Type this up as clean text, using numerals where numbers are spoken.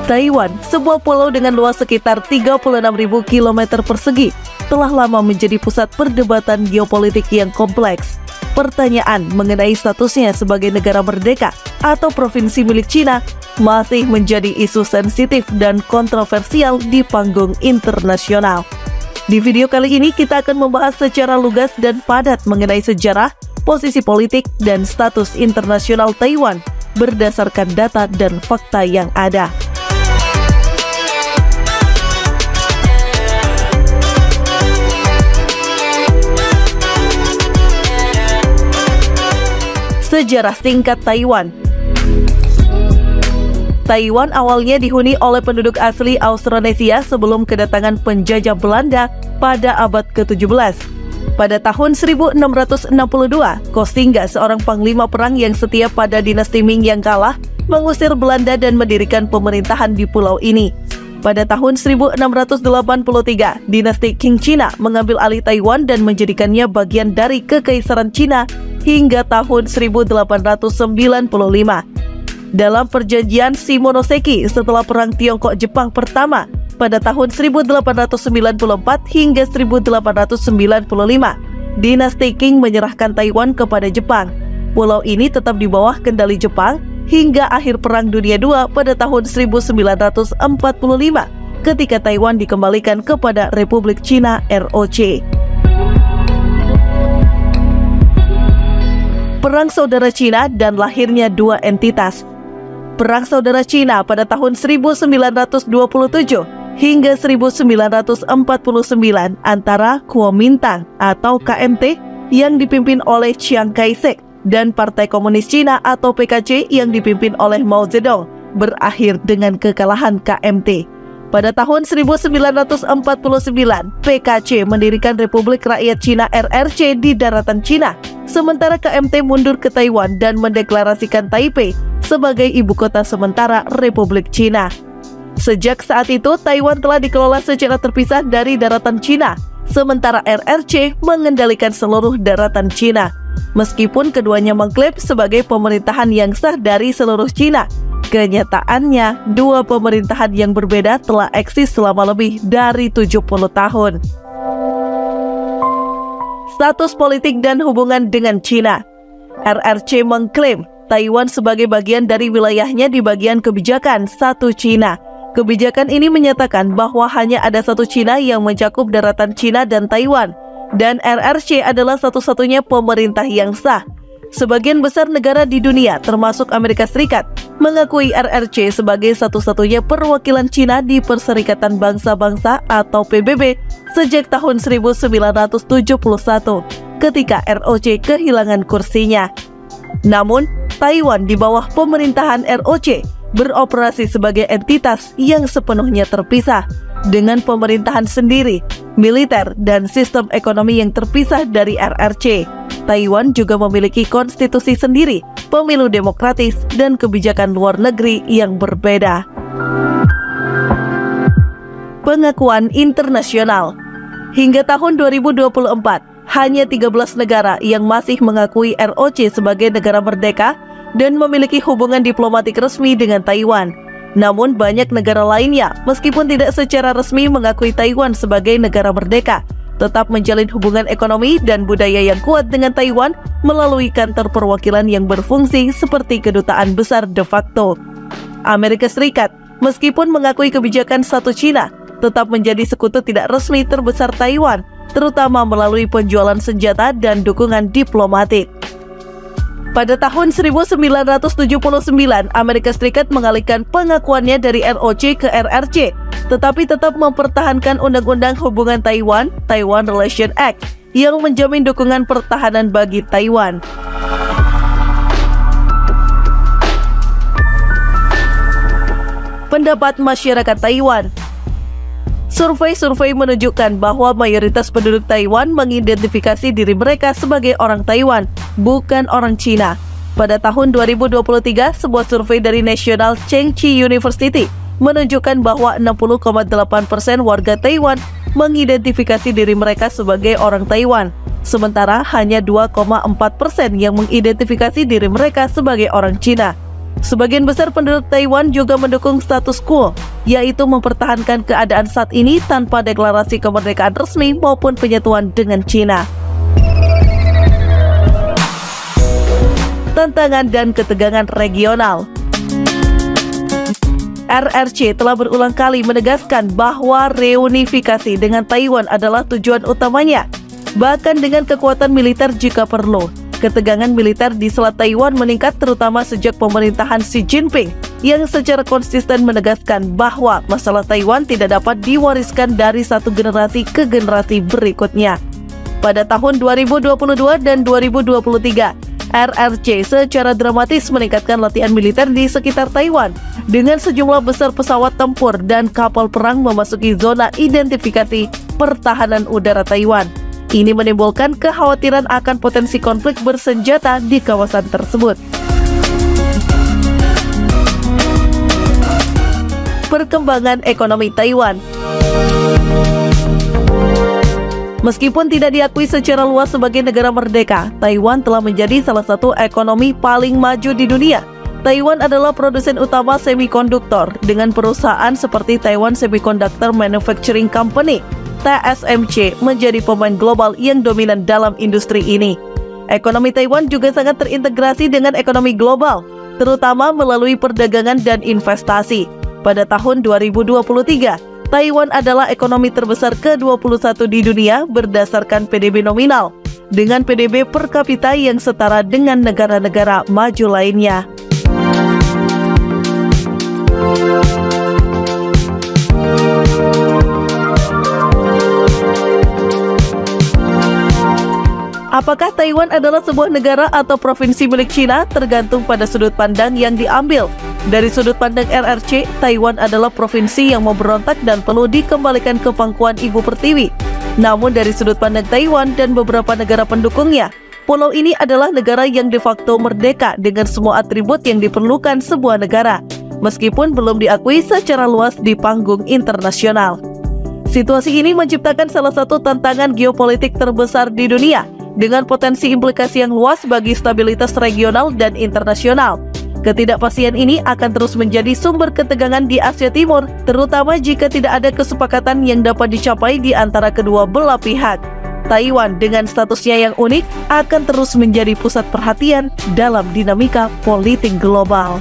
Taiwan, sebuah pulau dengan luas sekitar 36.000 km persegi, telah lama menjadi pusat perdebatan geopolitik yang kompleks. Pertanyaan mengenai statusnya sebagai negara merdeka atau provinsi milik Cina masih menjadi isu sensitif dan kontroversial di panggung internasional. Di video kali ini kita akan membahas secara lugas dan padat mengenai sejarah, posisi politik, dan status internasional Taiwan berdasarkan data dan fakta yang ada. Sejarah singkat Taiwan. Taiwan awalnya dihuni oleh penduduk asli Austronesia sebelum kedatangan penjajah Belanda pada abad ke-17. Pada tahun 1662, Koxinga, seorang panglima perang yang setia pada dinasti Ming yang kalah, mengusir Belanda dan mendirikan pemerintahan di pulau ini. Pada tahun 1683, dinasti Qing Cina mengambil alih Taiwan dan menjadikannya bagian dari Kekaisaran Cina hingga tahun 1895. Dalam perjanjian Shimonoseki setelah Perang Tiongkok-Jepang pertama pada tahun 1894 hingga 1895, dinasti Qing menyerahkan Taiwan kepada Jepang. Pulau ini tetap di bawah kendali Jepang hingga akhir Perang Dunia II pada tahun 1945 ketika Taiwan dikembalikan kepada Republik Cina ROC. Perang Saudara Cina dan lahirnya dua entitas. Perang Saudara Cina pada tahun 1927 hingga 1949 antara Kuomintang atau KMT yang dipimpin oleh Chiang Kai-shek dan Partai Komunis Cina atau PKC yang dipimpin oleh Mao Zedong berakhir dengan kekalahan KMT. Pada tahun 1949, PKC mendirikan Republik Rakyat Cina RRC di daratan Cina, sementara KMT mundur ke Taiwan dan mendeklarasikan Taipei sebagai ibu kota sementara Republik Cina. Sejak saat itu, Taiwan telah dikelola secara terpisah dari daratan Cina, sementara RRC mengendalikan seluruh daratan Cina. Meskipun keduanya mengklaim sebagai pemerintahan yang sah dari seluruh Cina, kenyataannya dua pemerintahan yang berbeda telah eksis selama lebih dari 70 tahun. Status politik dan hubungan dengan Cina. RRC mengklaim Taiwan sebagai bagian dari wilayahnya di bagian kebijakan satu Cina. Kebijakan ini menyatakan bahwa hanya ada satu Cina yang mencakup daratan Cina dan Taiwan, dan RRC adalah satu-satunya pemerintah yang sah. Sebagian besar negara di dunia, termasuk Amerika Serikat, mengakui RRC sebagai satu-satunya perwakilan Cina di Perserikatan Bangsa-Bangsa atau PBB sejak tahun 1971, ketika ROC kehilangan kursinya. Namun, Taiwan di bawah pemerintahan ROC beroperasi sebagai entitas yang sepenuhnya terpisah, dengan pemerintahan sendiri, militer, dan sistem ekonomi yang terpisah dari RRC. Taiwan juga memiliki konstitusi sendiri, pemilu demokratis, dan kebijakan luar negeri yang berbeda. Pengakuan internasional. Hingga tahun 2024, hanya 13 negara yang masih mengakui ROC sebagai negara merdeka dan memiliki hubungan diplomatik resmi dengan Taiwan. Namun banyak negara lainnya, meskipun tidak secara resmi mengakui Taiwan sebagai negara merdeka, tetap menjalin hubungan ekonomi dan budaya yang kuat dengan Taiwan melalui kantor perwakilan yang berfungsi seperti kedutaan besar de facto. Amerika Serikat, meskipun mengakui kebijakan satu Cina, tetap menjadi sekutu tidak resmi terbesar Taiwan, terutama melalui penjualan senjata dan dukungan diplomatik. Pada tahun 1979, Amerika Serikat mengalihkan pengakuannya dari ROC ke RRC, tetapi tetap mempertahankan Undang-Undang Hubungan Taiwan, Taiwan Relation Act, yang menjamin dukungan pertahanan bagi Taiwan. Pendapat masyarakat Taiwan. Survei-survei menunjukkan bahwa mayoritas penduduk Taiwan mengidentifikasi diri mereka sebagai orang Taiwan, bukan orang Cina. Pada tahun 2023, sebuah survei dari National Cheng Chi University menunjukkan bahwa 60,8% warga Taiwan mengidentifikasi diri mereka sebagai orang Taiwan, sementara hanya 2,4% yang mengidentifikasi diri mereka sebagai orang Cina. Sebagian besar penduduk Taiwan juga mendukung status quo, yaitu mempertahankan keadaan saat ini tanpa deklarasi kemerdekaan resmi maupun penyatuan dengan Cina. Tantangan dan ketegangan regional. RRC telah berulang kali menegaskan bahwa reunifikasi dengan Taiwan adalah tujuan utamanya, bahkan dengan kekuatan militer jika perlu. Ketegangan militer di Selat Taiwan meningkat terutama sejak pemerintahan Xi Jinping yang secara konsisten menegaskan bahwa masalah Taiwan tidak dapat diwariskan dari satu generasi ke generasi berikutnya. Pada tahun 2022 dan 2023, RRC secara dramatis meningkatkan latihan militer di sekitar Taiwan dengan sejumlah besar pesawat tempur dan kapal perang memasuki zona identifikasi pertahanan udara Taiwan. Ini menimbulkan kekhawatiran akan potensi konflik bersenjata di kawasan tersebut. Perkembangan ekonomi Taiwan. Meskipun tidak diakui secara luas sebagai negara merdeka, Taiwan telah menjadi salah satu ekonomi paling maju di dunia. Taiwan adalah produsen utama semikonduktor dengan perusahaan seperti Taiwan Semiconductor Manufacturing Company (TSMC) menjadi pemain global yang dominan dalam industri ini. Ekonomi Taiwan juga sangat terintegrasi dengan ekonomi global, terutama melalui perdagangan dan investasi. Pada tahun 2023, Taiwan adalah ekonomi terbesar ke-21 di dunia berdasarkan PDB nominal, dengan PDB per kapita yang setara dengan negara-negara maju lainnya. Apakah Taiwan adalah sebuah negara atau provinsi milik Cina? Tergantung pada sudut pandang yang diambil. Dari sudut pandang RRC, Taiwan adalah provinsi yang memberontak dan perlu dikembalikan ke pangkuan Ibu Pertiwi. Namun dari sudut pandang Taiwan dan beberapa negara pendukungnya, pulau ini adalah negara yang de facto merdeka dengan semua atribut yang diperlukan sebuah negara, meskipun belum diakui secara luas di panggung internasional. Situasi ini menciptakan salah satu tantangan geopolitik terbesar di dunia, dengan potensi implikasi yang luas bagi stabilitas regional dan internasional. Ketidakpastian ini akan terus menjadi sumber ketegangan di Asia Timur, terutama jika tidak ada kesepakatan yang dapat dicapai di antara kedua belah pihak. Taiwan dengan statusnya yang unik akan terus menjadi pusat perhatian dalam dinamika politik global.